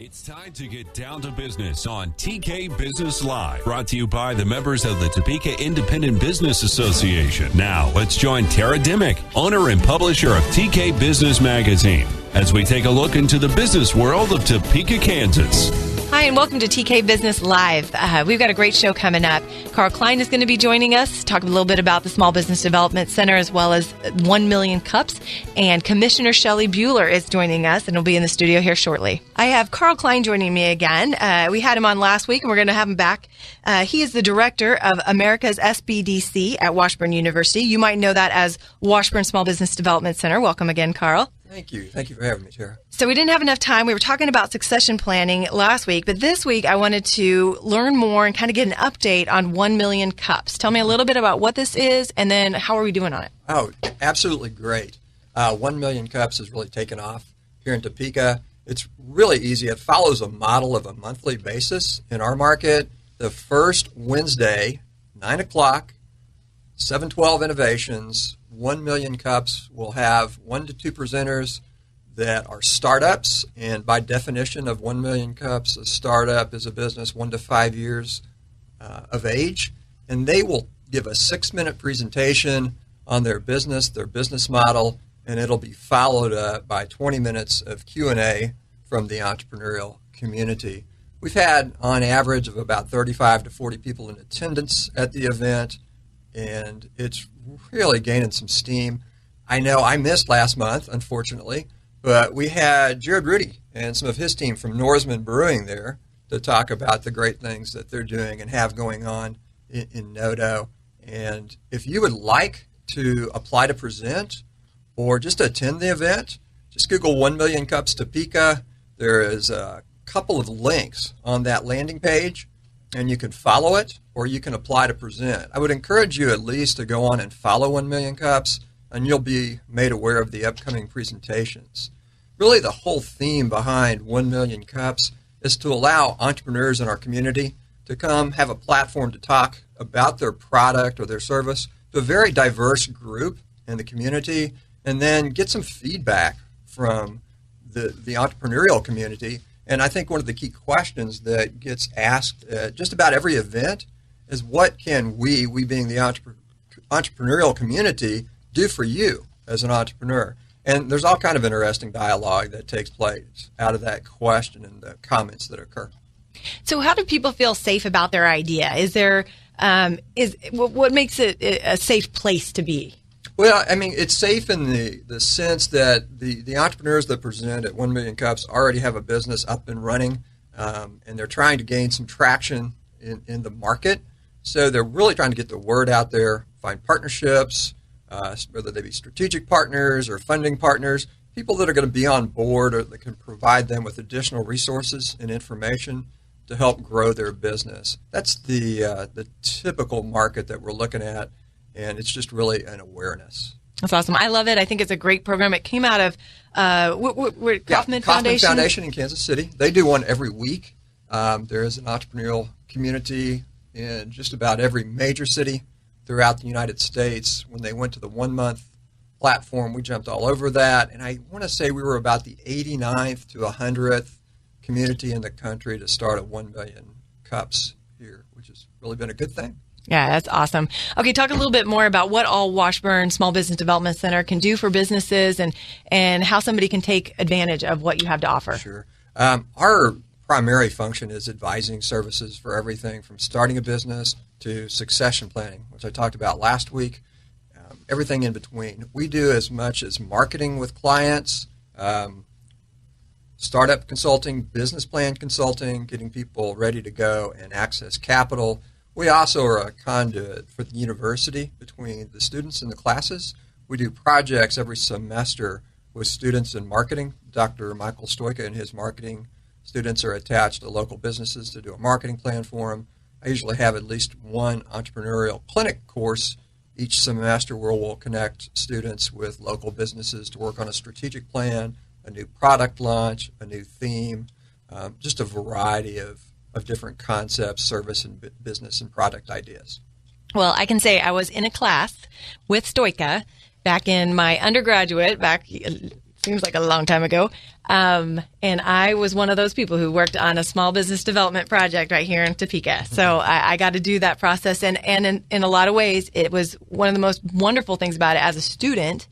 It's time to get down to business on TK Business Live, brought to you by the members of the Topeka Independent Business Association. Now, let's join Tara Dimmick, owner and publisher of TK Business Magazine, as we take a look into the business world of Topeka, Kansas. Hi, and welcome to TK Business Live. We've got a great show coming up. Karl Klein is going to be joining us, talk a little bit about the Small Business Development Center as well as 1 million cups. And Commissioner Shelly Buhler is joining us, and he'll be in the studio here shortly. I have Karl Klein joining me again. We had him on last week, and we're going to have him back. He is the director of America's SBDC at Washburn University. You might know that as Washburn Small Business Development Center. Welcome again, Karl. Thank you. Thank you for having me, Tara. So we didn't have enough time. We were talking about succession planning last week, but this week I wanted to learn more and kind of get an update on 1 million cups. Tell me a little bit about what this is, and then how are we doing on it? Oh, absolutely great. 1 million cups has really taken off here in Topeka. It's really easy. It follows a model of a monthly basis in our market. The first Wednesday, 9 o'clock, 712 Innovations, 1 million cups will have 1 to 2 presenters that are startups, and by definition of 1 million cups, a startup is a business 1 to 5 years of age, and they will give a 6-minute presentation on their business model, and it'll be followed up by 20 minutes of Q&A from the entrepreneurial community. We've had on average of about 35 to 40 people in attendance at the event, and it's really gaining some steam. I know I missed last month, unfortunately, but we had Jared Rudy and some of his team from Norseman Brewing there to talk about the great things that they're doing and have going on in Nodo. And if you would like to apply to present or just attend the event, just Google 1 Million Cups Topeka. There is a couple of links on that landing page, and you can follow it or you can apply to present. I would encourage you at least to go on and follow 1 Million Cups, and you'll be made aware of the upcoming presentations. Really, the whole theme behind 1 Million Cups is to allow entrepreneurs in our community to come have a platform to talk about their product or their service to a very diverse group in the community, and then get some feedback from the entrepreneurial community. And I think one of the key questions that gets asked at just about every event is, what can we being the entrepreneurial community, do for you as an entrepreneur? And there's all kind of interesting dialogue that takes place out of that question and the comments that occur. So how do people feel safe about their idea? Is there, what makes it a safe place to be? Well, I mean, it's safe in the sense that the entrepreneurs that present at 1 Million Cups already have a business up and running, and they're trying to gain some traction in the market. So they're really trying to get the word out there, find partnerships, whether they be strategic partners or funding partners, people that are going to be on board or that can provide them with additional resources and information to help grow their business. That's the typical market that we're looking at. And it's just really an awareness. That's awesome. I love it. I think it's a great program. It came out of Kaufman Foundation. Foundation in Kansas City. They do one every week. There is an entrepreneurial community in just about every major city throughout the United States. When they went to the 1 month platform, we jumped all over that. And I want to say we were about the 89th to 100th community in the country to start at 1 million cups here, which has really been a good thing. Yeah, that's awesome. Okay, talk a little bit more about what all Washburn Small Business Development Center can do for businesses and how somebody can take advantage of what you have to offer. Sure. Our primary function is advising services for everything from starting a business to succession planning, which I talked about last week, everything in between. We do as much as marketing with clients, startup consulting, business plan consulting, getting people ready to go and access capital. We also are a conduit for the university between the students and the classes. We do projects every semester with students in marketing. Dr. Michael Stoika and his marketing students are attached to local businesses to do a marketing plan for them. I usually have at least one entrepreneurial clinic course each semester where we'll connect students with local businesses to work on a strategic plan, a new product launch, a new theme, just a variety of different concepts, service and business and product ideas. Well, I can say I was in a class with Stoika back in my undergraduate, seems like a long time ago. And I was one of those people who worked on a small business development project right here in Topeka. So I got to do that process. And in a lot of ways, it was one of the most wonderful things about it as a student,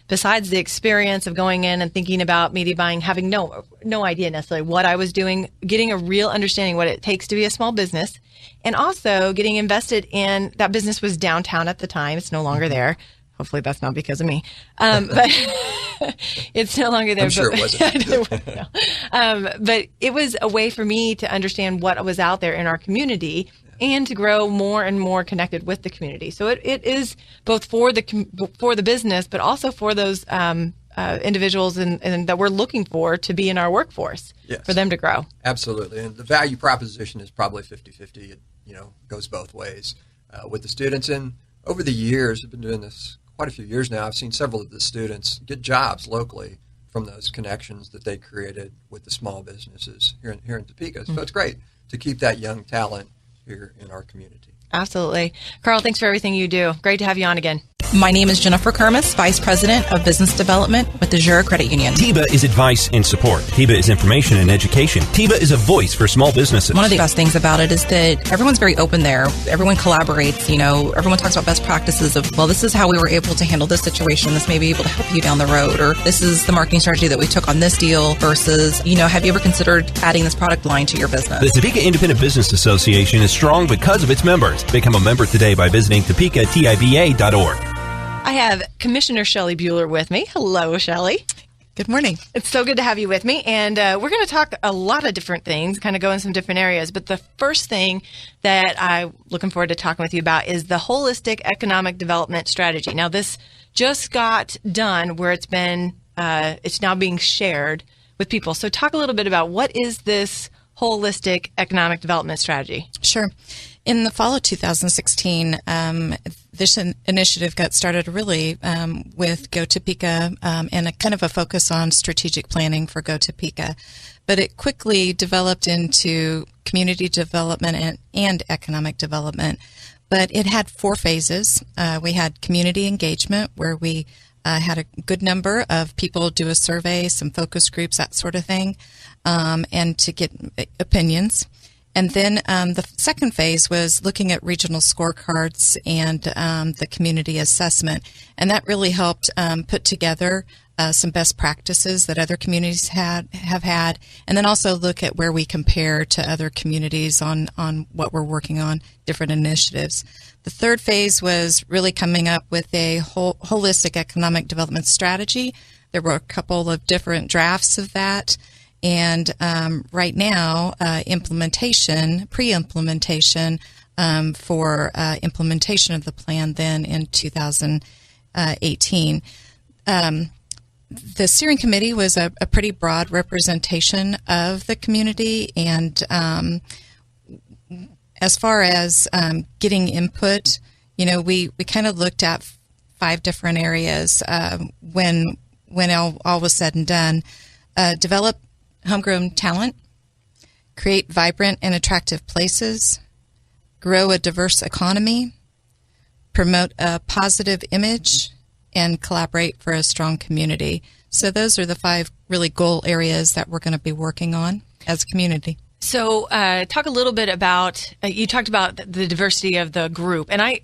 besides the experience of going in and thinking about media buying, having no idea necessarily what I was doing, getting a real understanding what it takes to be a small business, and also getting invested in that business was downtown at the time. It's no longer there. Hopefully that's not because of me. But it's no longer there. I'm sure it wasn't. But it was a way for me to understand what was out there in our community and to grow more and more connected with the community. So it is both for the business, but also for those individuals and that we're looking for to be in our workforce, yes, for them to grow. Absolutely. And the value proposition is probably 50-50. It goes both ways with the students. And over the years, I've been doing this quite a few years now. I've seen several of the students get jobs locally from those connections that they created with the small businesses here in Topeka. So it's great to keep that young talent here in our community. Absolutely. Karl, thanks for everything you do. Great to have you on again. My name is Jennifer Kermis, Vice President of Business Development with the Jura Credit Union. TIBA is advice and support. TIBA is information and education. TIBA is a voice for small businesses. One of the best things about it is that everyone's very open there. Everyone collaborates, everyone talks about best practices of, well, this is how we were able to handle this situation. This may be able to help you down the road. Or this is the marketing strategy that we took on this deal versus, have you ever considered adding this product line to your business? The Topeka Independent Business Association is strong because of its members. Become a member today by visiting topekatiba.org. I have Commissioner Shelly Buhler with me. Hello, Shelly. Good morning. It's so good to have you with me. And we're going to talk a lot of different things, kind of go in some different areas. But the first thing that I'm looking forward to talking with you about is the holistic economic development strategy. Now, this just got done where it's now being shared with people. So talk a little bit about what is this holistic economic development strategy? Sure. In the fall of 2016, this initiative got started really with Go Topeka and a kind of a focus on strategic planning for Go Topeka. But it quickly developed into community development and economic development. But it had 4 phases. We had community engagement, where we had a good number of people do a survey, some focus groups, that sort of thing, and to get opinions. And then the second phase was looking at regional scorecards and the community assessment. And that really helped put together some best practices that other communities have had, and then also look at where we compare to other communities on what we're working on, different initiatives. The third phase was really coming up with a holistic economic development strategy. There were a couple of different drafts of that. And right now, pre-implementation for implementation of the plan then in 2018. The steering committee was a pretty broad representation of the community, and as far as getting input, we kind of looked at 5 different areas when all was said and done. Develop homegrown talent, create vibrant and attractive places, grow a diverse economy, promote a positive image, and collaborate for a strong community. So those are the 5 really goal areas that we're going to be working on as a community. So talk a little bit about, you talked about the diversity of the group. And I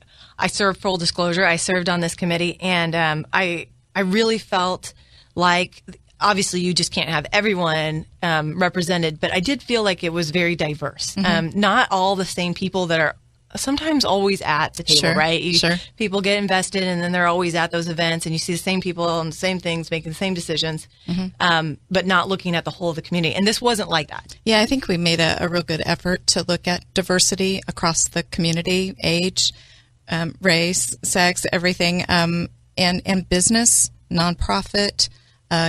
served, full disclosure, I served on this committee, and I really felt like, obviously you just can't have everyone represented, but I did feel like it was very diverse. Mm-hmm. Not all the same people that are sometimes always at the table, sure, right? Sure. People get invested, and then they're always at those events, and you see the same people on the same things, making the same decisions, but not looking at the whole of the community. And this wasn't like that. Yeah, I think we made a real good effort to look at diversity across the community, age, race, sex, everything, and business, nonprofit,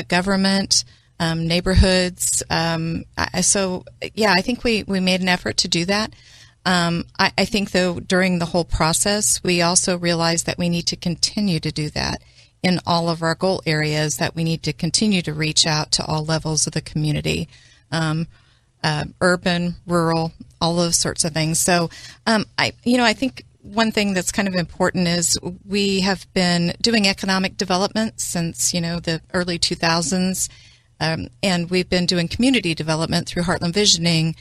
government, neighborhoods. So, yeah, I think we made an effort to do that. I think, though, during the whole process, we also realized that we need to continue to do that in all of our goal areas, that we need to continue to reach out to all levels of the community, urban, rural, all those sorts of things. So, I think one thing that's kind of important is we have been doing economic development since, the early 2000s. And we've been doing community development through Heartland Visioning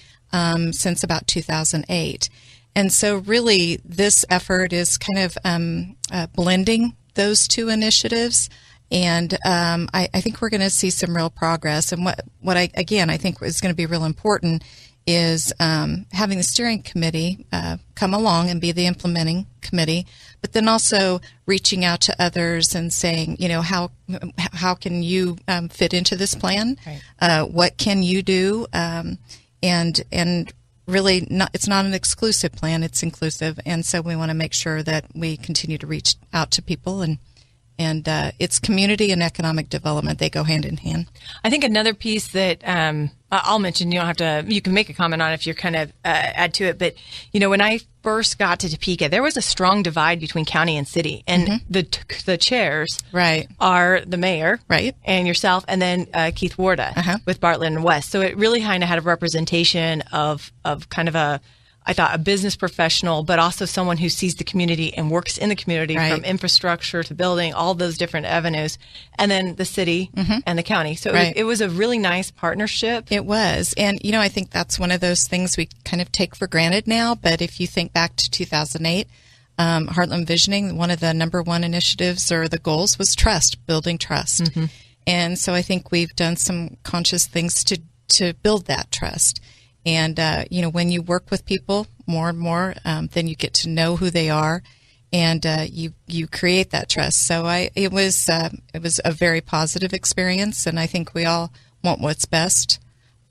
since about 2008. And so really this effort is kind of blending those two initiatives. And I think we're going to see some real progress. And what I think is going to be real important is having the steering committee come along and be the implementing committee, but then also reaching out to others and saying, how can you fit into this plan? Right. What can you do? And really, it's not an exclusive plan; it's inclusive. And so we want to make sure that we continue to reach out to people and it's community and economic development. They go hand in hand. I think another piece that I'll mention, you don't have to, you can make a comment on it if you're kind of add to it. But, when I first got to Topeka, there was a strong divide between county and city. And the chairs right. are the mayor right. and yourself and then Keith Warda with Bartlett and West. So it really kind of had a representation of kind of a business professional, but also someone who sees the community and works in the community right. from infrastructure to building, all those different avenues, and then the city and the county. So right. it was a really nice partnership. It was. And, I think that's one of those things we kind of take for granted now. But if you think back to 2008, Heartland Visioning, one of the number one initiatives or the goals was trust, building trust. Mm-hmm. And so I think we've done some conscious things to build that trust. And, when you work with people more and more, then you get to know who they are and you create that trust. So it was a very positive experience. And I think we all want what's best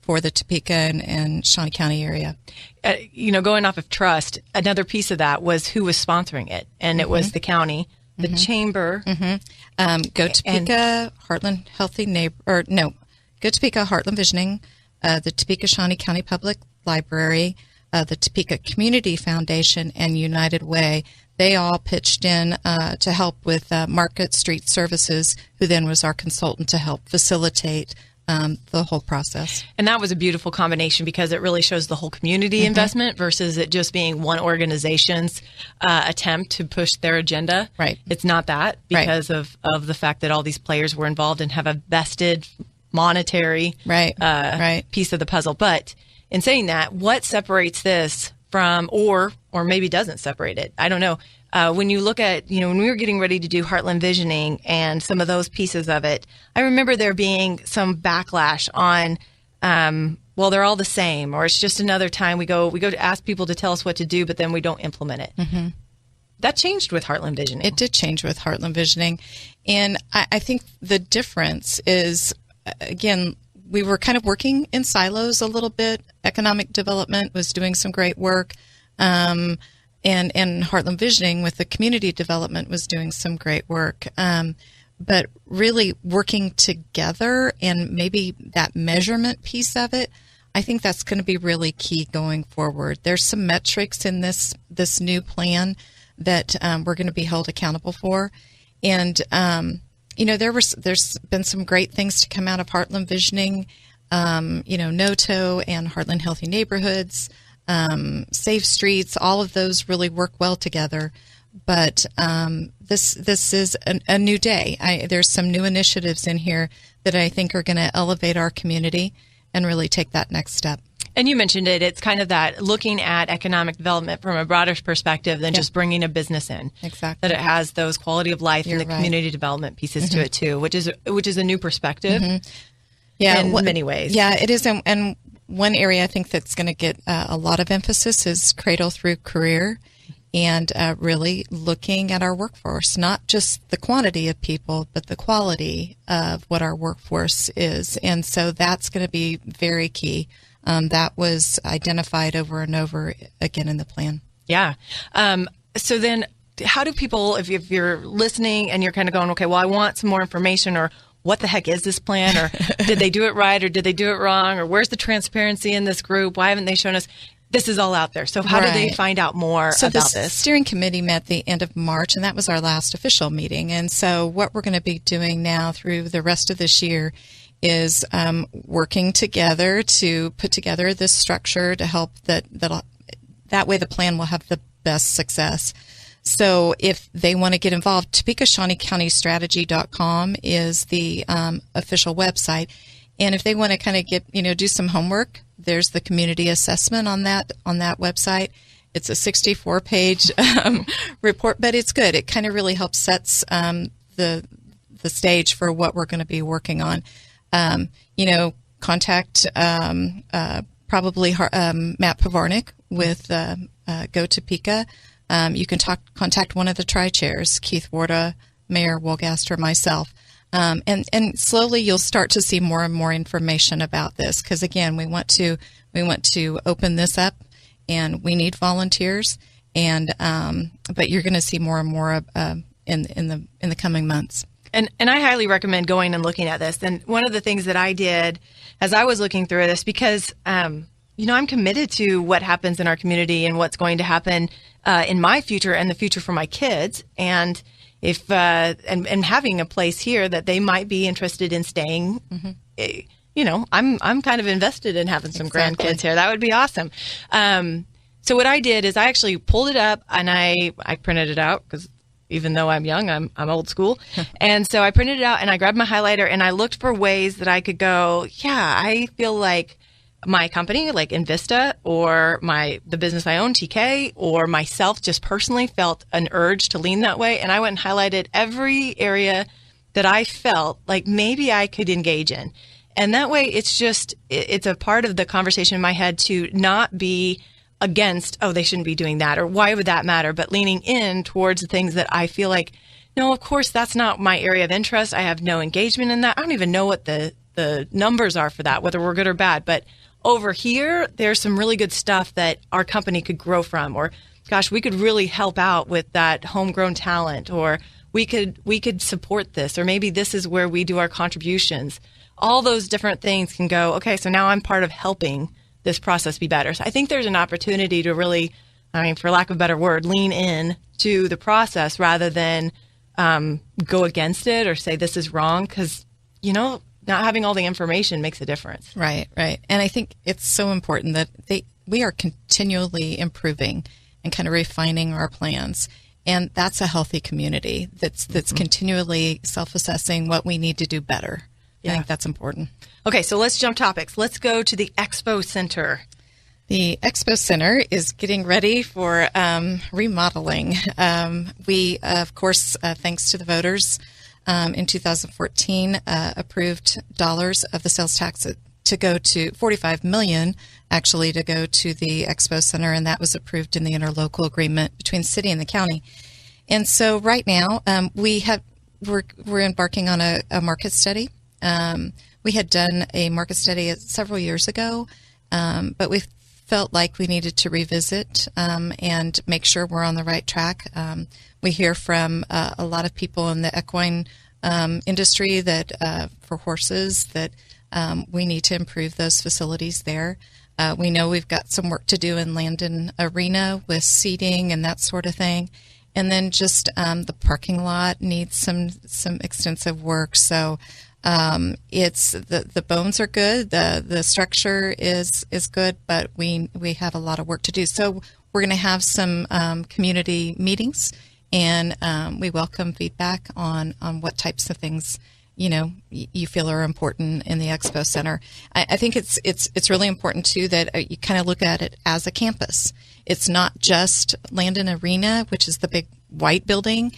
for the Topeka and Shawnee County area. Going off of trust, another piece of that was who was sponsoring it. And it was the county, the chamber. Go Topeka, Heartland Healthy Neighbor, Go Topeka, Heartland Visioning, the Topeka Shawnee County Public Library, the Topeka Community Foundation, and United Way. They all pitched in to help with Market Street Services, who then was our consultant to help facilitate the whole process. And that was a beautiful combination because it really shows the whole community investment versus it just being one organization's attempt to push their agenda. Right. It's not that because of the fact that all these players were involved and have a vested monetary piece of the puzzle. But in saying that, what separates this from, or maybe doesn't separate it? I don't know. When you look at, when we were getting ready to do Heartland Visioning and some of those pieces of it, I remember there being some backlash on, they're all the same, or it's just another time we go to ask people to tell us what to do, but then we don't implement it. Mm-hmm. That changed with Heartland Visioning. It did change with Heartland Visioning. And I think the difference is, again, we were kind of working in silos a little bit. Economic development was doing some great work. And Heartland Visioning with the community development was doing some great work. But really working together and maybe that measurement piece of it, I think that's going to be really key going forward. There's some metrics in this new plan that we're going to be held accountable for. And there's been some great things to come out of Heartland Visioning, NOTO and Heartland Healthy Neighborhoods, Safe Streets. All of those really work well together. But this is a new day. There's some new initiatives in here that I think are going to elevate our community and really take that next step. And you mentioned it. It's kind of that looking at economic development from a broader perspective than just bringing a business in. Exactly. That it has those quality of life and the community development pieces to it too, which is a new perspective. Mm-hmm. Yeah, in many ways. Yeah, it is. And one area I think that's going to get a lot of emphasis is cradle through career, and really looking at our workforce, not just the quantity of people, but the quality of what our workforce is. And so that's going to be very key. That was identified over and over again in the plan. Yeah. So then how do people, if you're listening and you're kind of going, okay, well, I want some more information, or what the heck is this plan, or did they do it right, or did they do it wrong, or where's the transparency in this group? Why haven't they shown us? This is all out there. So how do they find out more about this? So the steering committee met the end of March, and that was our last official meeting. And so what we're going to be doing now through the rest of this year is working together to put together this structure to help that way the plan will have the best success. So if they want to get involved, TopekaShawneeCountyStrategy.com is the official website. And if they want to kind of get, do some homework, there's the community assessment on that website. It's a 64-page report, but it's good. It kind of really helps sets the stage for what we're going to be working on. Contact probably Matt Pavarnik with Go Topeka. You can contact one of the tri-chairs, Keith Warda, Mayor Wolgast, or myself. And slowly you'll start to see more and more information about this, because again, we want to open this up, and we need volunteers, and but you're going to see more and more in the coming months. And I highly recommend going and looking at this. And one of the things that I did as I was looking through this, because I'm committed to what happens in our community and what's going to happen in my future and the future for my kids, and if and having a place here that they might be interested in staying. I'm kind of invested in having some grandkids here. That would be awesome. So what I did is I actually pulled it up, and I printed it out, because even though I'm young, I'm old school. And so I printed it out, and I grabbed my highlighter, and I looked for ways that I could go, I feel like my company, like Invista, or the business I own, TK, or myself just personally felt an urge to lean that way. And I went and highlighted every area that I felt like maybe I could engage in. And that way it's a part of the conversation in my head to not be against, they shouldn't be doing that, or why would that matter, but leaning in towards the things that I feel like, no, of course, that's not my area of interest. I have no engagement in that. I don't even know what the numbers are for that, whether we're good or bad. But over here, there's some really good stuff that our company could grow from, or gosh, we could really help out with that homegrown talent, or we could support this, or maybe this is where we do our contributions. All those different things can go, okay, so now I'm part of helping this process be better. So I think there's an opportunity to really, for lack of a better word, lean in to the process rather than go against it or say this is wrong, because, not having all the information makes a difference. Right. And I think it's so important that we are continually improving and kind of refining our plans. And that's a healthy community that's continually self-assessing what we need to do better. Yeah. I think that's important. Okay, so let's jump topics. Let's go to the Expo Center. The Expo Center is getting ready for remodeling. We, of course, thanks to the voters, in 2014, approved dollars of the sales tax to go to $45 million, actually, to go to the Expo Center, and that was approved in the interlocal agreement between the city and the county. And so right now, we're embarking on a market study. We had done a market study several years ago, but we felt like we needed to revisit and make sure we're on the right track. We hear from a lot of people in the equine industry that for horses that we need to improve those facilities there. We know we've got some work to do in Landon Arena with seating and that sort of thing. And then just the parking lot needs some extensive work. So it's the bones are good, the structure is good, but we have a lot of work to do. So we're going to have some community meetings, and we welcome feedback on what types of things you feel are important in the Expo Center. I think it's really important too that you kind of look at it as a campus. It's not just Landon Arena, which is the big white building.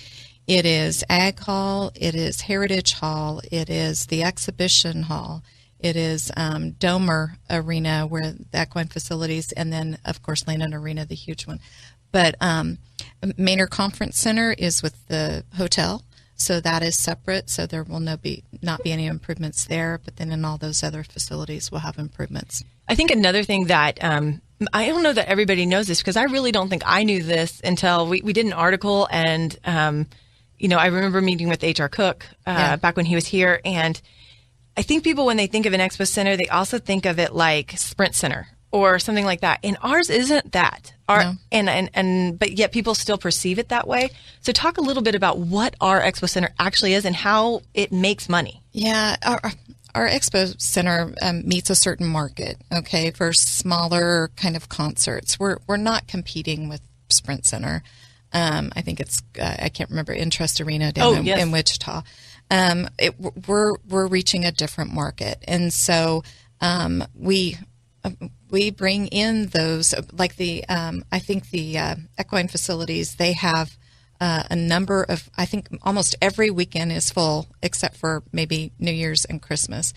It is Ag Hall, it is Heritage Hall, it is the Exhibition Hall, it is Domer Arena, where the equine facilities, and then, of course, Landon Arena, the huge one. But Manor Conference Center is with the hotel, so that is separate, so there will not be any improvements there, but then in all those other facilities we'll have improvements. I think another thing that I don't know that everybody knows this, because I really don't think I knew this until we did an article, and I remember meeting with H.R. Cook back when he was here, and I think people, when they think of an Expo Center, they also think of it like Sprint Center or something like that. And ours isn't that. No. But yet people still perceive it that way. So talk a little bit about what our Expo Center actually is and how it makes money. Yeah, our Expo Center meets a certain market, okay, for smaller kind of concerts. We're not competing with Sprint Center. I think it's, I can't remember, Interest Arena down in Wichita. We're reaching a different market, and so we bring in those, like I think the equine facilities, they have a number of, I think almost every weekend is full except for maybe New Year's and Christmas.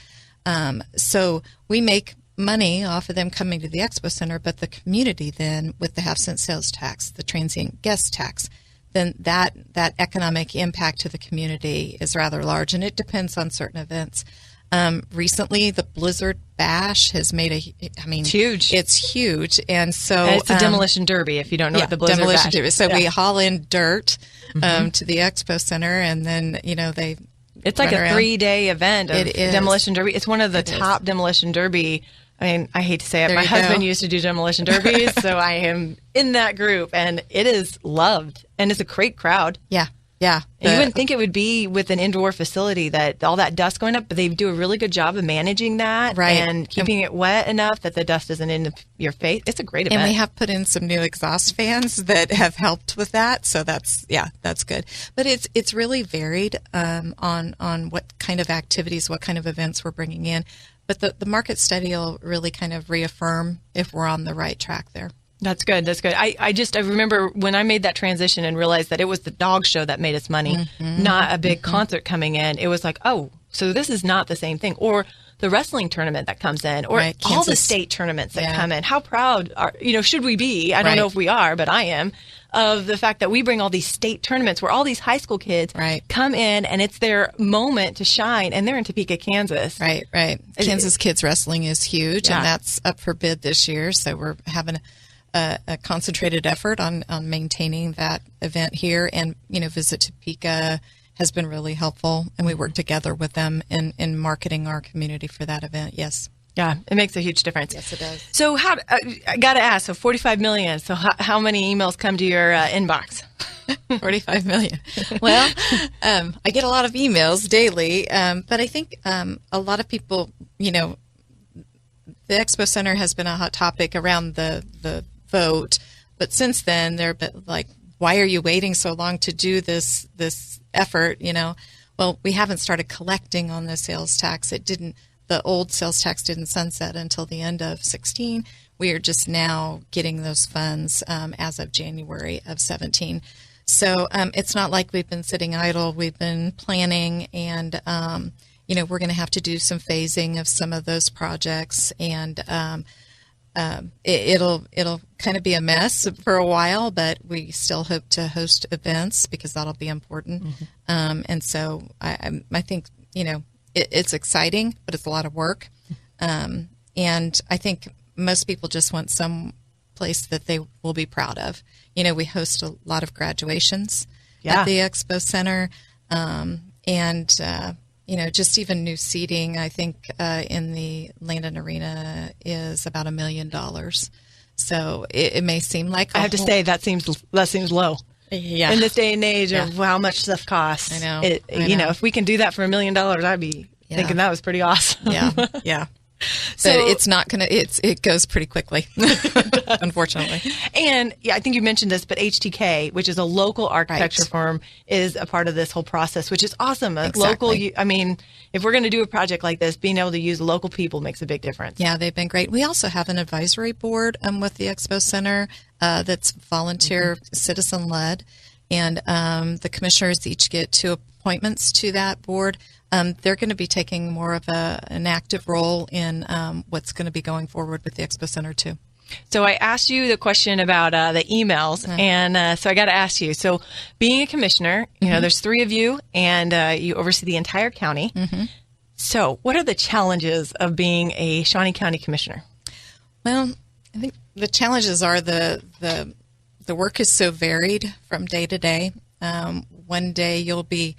So we make money off of them coming to the expo center, but the community then, with the half-cent sales tax, the transient guest tax, then that economic impact to the community is rather large, and it depends on certain events. Recently, the Blizzard Bash has made it's huge. It's huge, and so it's a demolition derby. If you don't know what the Blizzard Bash derby. So we haul in dirt to the expo center, and then it's like a 3-day event of demolition derby. It's one of the top demolition derby. I mean, I hate to say it. My husband used to do demolition derbies, so I am in that group, and it is loved, and it's a great crowd. Yeah. Yeah. And you wouldn't think it would be with an indoor facility that all that dust going up, but they do a really good job of managing that and keeping it wet enough that the dust isn't in your face. It's a great event. And we have put in some new exhaust fans that have helped with that. So that's good. But it's really varied on what kind of activities, what kind of events we're bringing in. But the market study will really kind of reaffirm if we're on the right track there. That's good. That's good. I remember when I made that transition and realized that it was the dog show that made us money, not a big concert coming in. It was like, oh, so this is not the same thing. Or the wrestling tournament that comes in, or all the state tournaments that come in. How proud should we be? I don't know if we are, but I am, of the fact that we bring all these state tournaments where all these high school kids come in and it's their moment to shine, and they're in Topeka, Kansas. Right. Kansas kids wrestling is huge, and that's up for bid this year. So we're having a concentrated effort on maintaining that event here, and Visit Topeka has been really helpful, and we work together with them in marketing our community for that event. Yes. Yeah, it makes a huge difference. Yes, it does. So I got to ask, so 45 million, so how many emails come to your inbox? 45 million. Well, I get a lot of emails daily, but I think a lot of people, the Expo Center has been a hot topic around the vote, but since then they're like, why are you waiting so long to do this effort? Well, we haven't started collecting on the sales tax. The old sales tax didn't sunset until the end of 2016. We are just now getting those funds as of January of 2017. So it's not like we've been sitting idle. We've been planning, and we're going to have to do some phasing of some of those projects, and it'll kind of be a mess for a while, but we still hope to host events because that'll be important. And so I think, it's exciting, but it's a lot of work. And I think most people just want some place that they will be proud of. We host a lot of graduations at the Expo Center. And just even new seating, I think in the Landon Arena is about $1 million. So it may seem like I have to say that seems low. Yeah. In this day and age of how much stuff costs. I know. If we can do that for $1 million, I'd be thinking that was pretty awesome. Yeah. So but it's not going to, it goes pretty quickly, unfortunately. And I think you mentioned this, but HTK, which is a local architecture firm, is a part of this whole process, which is awesome. Exactly. If we're going to do a project like this, being able to use local people makes a big difference. Yeah, they've been great. We also have an advisory board with the Expo Center that's volunteer, citizen-led, and the commissioners each get 2 appointments to that board. They're going to be taking more of an active role in what's going to be going forward with the Expo Center too. So I asked you the question about the emails, and so I got to ask you. So being a commissioner, there's 3 of you, and you oversee the entire county. So what are the challenges of being a Shawnee County commissioner? Well, I think the challenges are the work is so varied from day to day. One day you'll be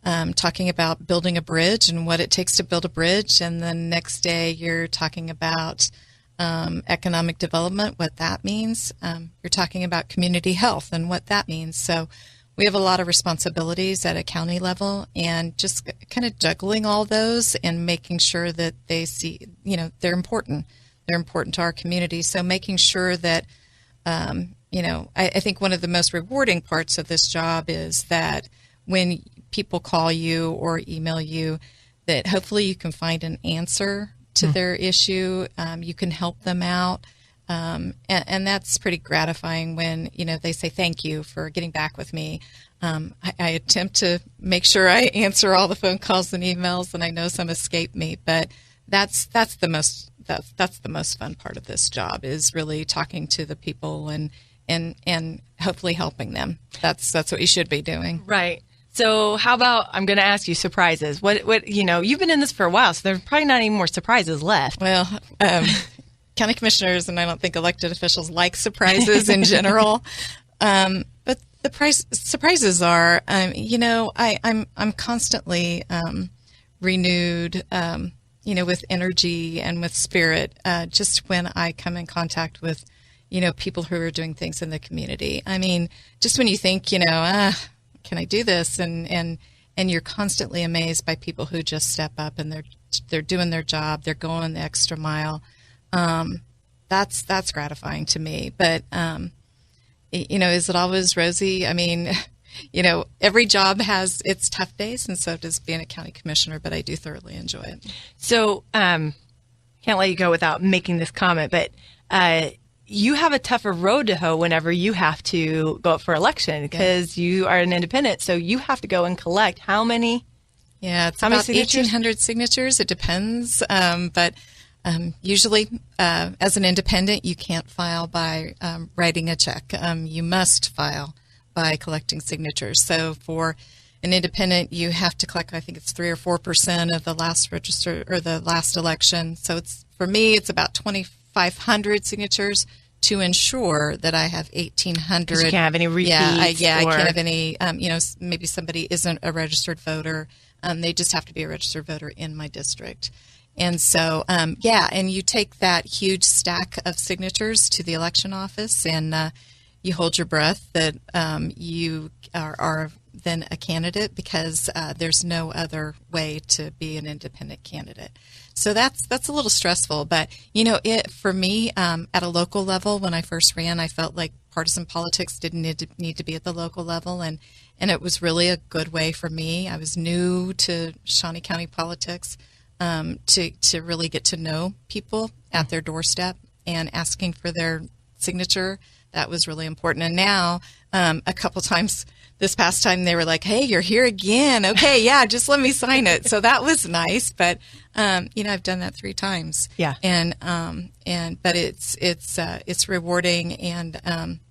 talking about building a bridge and what it takes to build a bridge, and the next day you're talking about economic development, what that means. You're talking about community health and what that means. So we have a lot of responsibilities at a county level, and just kind of juggling all those and making sure that they see, they're important. They're important to our community. So making sure that, I think one of the most rewarding parts of this job is that when people call you or email you, that hopefully you can find an answer to their issue. You can help them out. And that's pretty gratifying when, they say thank you for getting back with me. I attempt to make sure I answer all the phone calls and emails, and I know some escape me, but that's the most fun part of this job, is really talking to the people and hopefully helping them. That's what you should be doing. Right. So how about, I'm going to ask you surprises. What you've been in this for a while, so there's probably not any more surprises left. Well, county commissioners, and I don't think elected officials like surprises in general. But the surprises are, I'm constantly renewed, with energy and with spirit, just when I come in contact with, people who are doing things in the community. I mean, just when you think, can I do this? And you're constantly amazed by people who just step up and they're doing their job. They're going the extra mile. That's gratifying to me. But, is it always rosy? I mean, every job has its tough days, and so does being a county commissioner, but I do thoroughly enjoy it. So, can't let you go without making this comment, but, you have a tougher road to hoe whenever you have to go up for election, because you are an independent. So you have to go and collect how many? Yeah, it's about 1,800 signatures. It depends. But usually as an independent, you can't file by writing a check. You must file by collecting signatures. So for an independent, you have to collect, I think it's 3 or 4% of the last register or the last election. So for me, it's about 2,500 signatures to ensure that I have 1,800. You can't have any repeats. I can't have any. Maybe somebody isn't a registered voter. They just have to be a registered voter in my district. And so, and you take that huge stack of signatures to the election office, and you hold your breath that you are then a candidate, because there's no other way to be an independent candidate. So that's a little stressful, but for me, at a local level, when I first ran, I felt like partisan politics didn't need to be at the local level, and it was really a good way for me. I was new to Shawnee County politics, to really get to know people at their doorstep and asking for their signature. That was really important. And now, a couple times this past time, they were like, "Hey, you're here again. Okay, yeah, just let me sign it." So that was nice. But I've done that 3 times. Yeah. But it's rewarding, and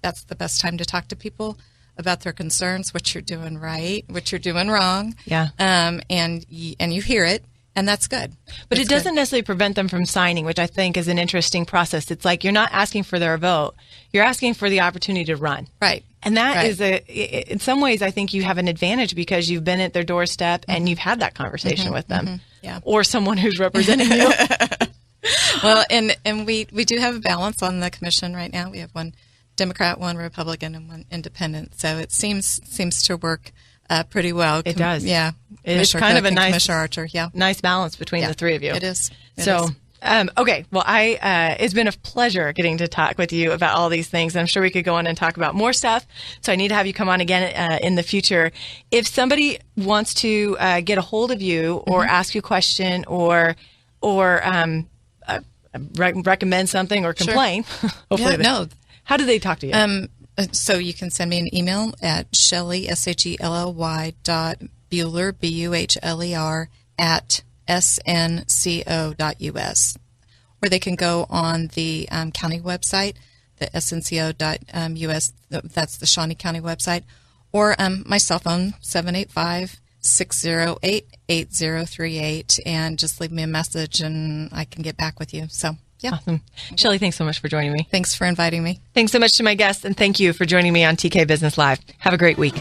that's the best time to talk to people about their concerns, what you're doing right, what you're doing wrong. Yeah. And you hear it. And that's good. But it doesn't necessarily prevent them from signing, which I think is an interesting process. It's like you're not asking for their vote. You're asking for the opportunity to run. Right. And that is in some ways, I think you have an advantage, because you've been at their doorstep and you've had that conversation with them. Yeah. Or someone who's representing you. Well, and we do have a balance on the commission right now. We have 1 Democrat, 1 Republican, and 1 independent. So it seems to work pretty well. It does. Yeah. It's kind of a nice balance between the 3 of you. It is. Okay. Well, it's been a pleasure getting to talk with you about all these things. I'm sure we could go on and talk about more stuff. So I need to have you come on again in the future. If somebody wants to get a hold of you or ask you a question or recommend something or complain, hopefully how do they talk to you? So you can send me an email at Shelly, SHELLY, Buhler, BUHLER, at snco.us. Or they can go on the county website, the snco.us, that's the Shawnee County website, or my cell phone, 785-608-8038, and just leave me a message and I can get back with you. So, yeah. Awesome. Shelly, thanks so much for joining me. Thanks for inviting me. Thanks so much to my guests, and thank you for joining me on TK Business Live. Have a great week.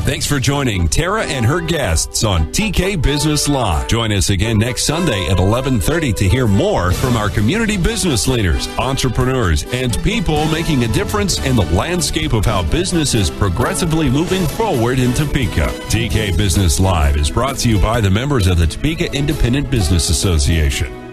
Thanks for joining Tara and her guests on TK Business Live. Join us again next Sunday at 11:30 to hear more from our community business leaders, entrepreneurs, and people making a difference in the landscape of how business is progressively moving forward in Topeka. TK Business Live is brought to you by the members of the Topeka Independent Business Association.